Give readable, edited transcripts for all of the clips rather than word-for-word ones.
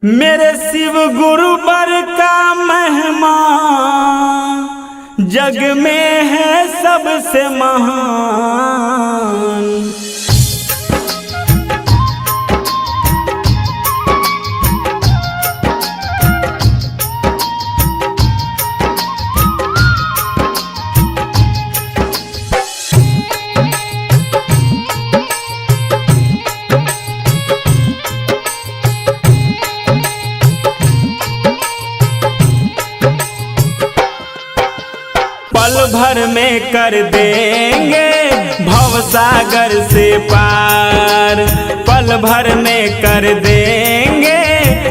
मेरे शिव गुरु बर का महिमा जग में है सबसे महान। पल भर में कर देंगे भवसागर से पार, पल भर में कर देंगे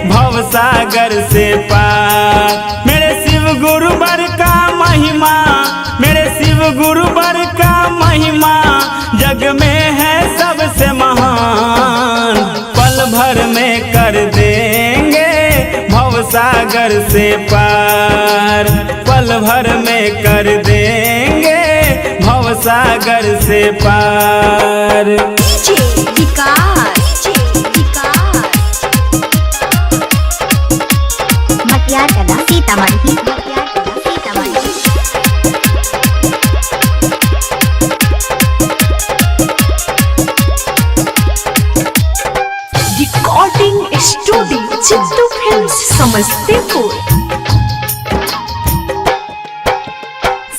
भवसागर से पार। मेरे शिव गुरु बर का महिमा, मेरे शिव गुरु बर का महिमा जग में है सबसे महान। पल भर में कर देंगे भवसागर से पार, पल भर में कर देंगे भवसागर से पार। Sitamarhi recording studio Chittu films Samastipur.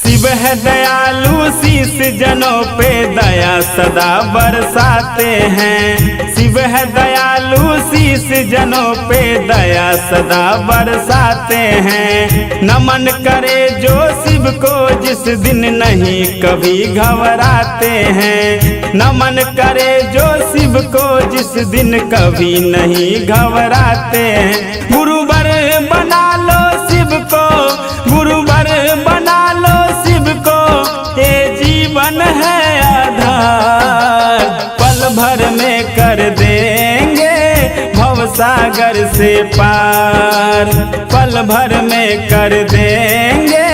Shiv है दयालु शीश जनों पे दया सदा बरसाते हैं। शिव है दयालु शीश जनों पे दया सदा बरसाते हैं। नमन करे जो शिव को जिस दिन नहीं कभी घबराते हैं। नमन करे जो शिव को जिस दिन कभी नहीं घबराते हैं। गुरुवर बना लो शिव को, गुरुवर बना लो शिव को, ये जीवन है आधार। पल भर में कर देंगे भवसागर से पार, पल भर में कर देंगे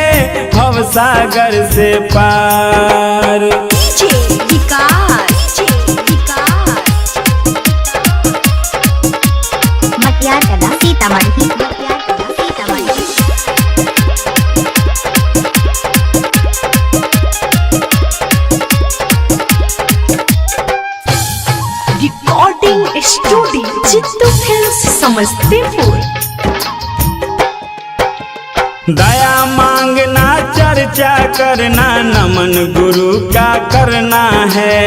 भवसागर से पार। Sitamarhi recording studio Chittu films Samastipur. दया मांगना चर्चा करना नमन गुरु का करना है।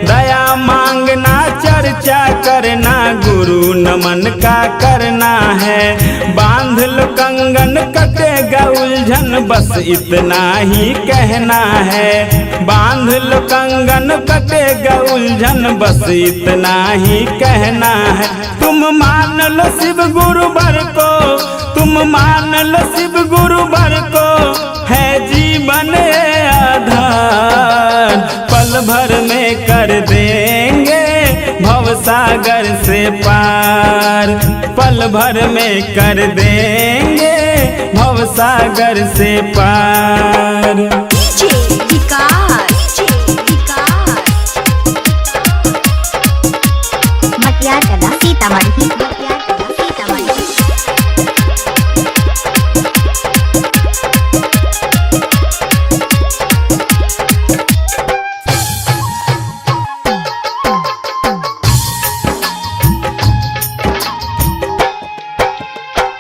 दया मांगना चर्चा करना गुरु नमन का करना है। बांध लो कंगन कटेगा उलझन बस इतना ही कहना है। बांध लो कंगन कटेगा उलझन बस इतना ही कहना है। तुम मान लो शिव गुरु बर को, तुम मान लो शिव गुरु बर को, है जीवन आधार। पल भर में कर देंगे भवसागर से पार, पल भर में कर देंगे भवसागर से पार। सीतामढ़ी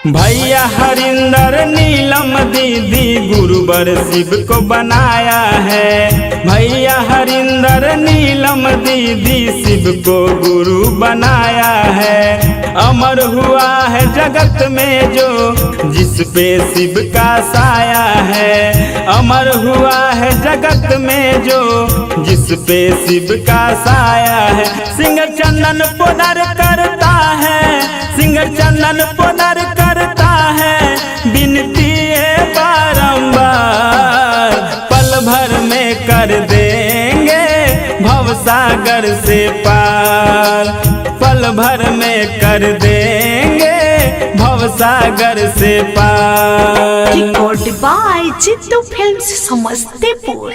भैया हरिंदर नीलम दीदी गुरुवर शिव को बनाया है। भैया हरिंदर नीलम दीदी शिव को गुरु बनाया है। अमर हुआ है जगत में जो जिस पे शिव का साया है। अमर हुआ है जगत में जो जिस पे शिव का साया है। सिंगर चंदन पुनर करता है, सिंगर चंदन पुनर करता है, बिनती है बारंबार। पल भर में कर देंगे भवसागर से पार, पल भर में कर देंगे भवसागर से पार। Record by Chittu films Samastipur.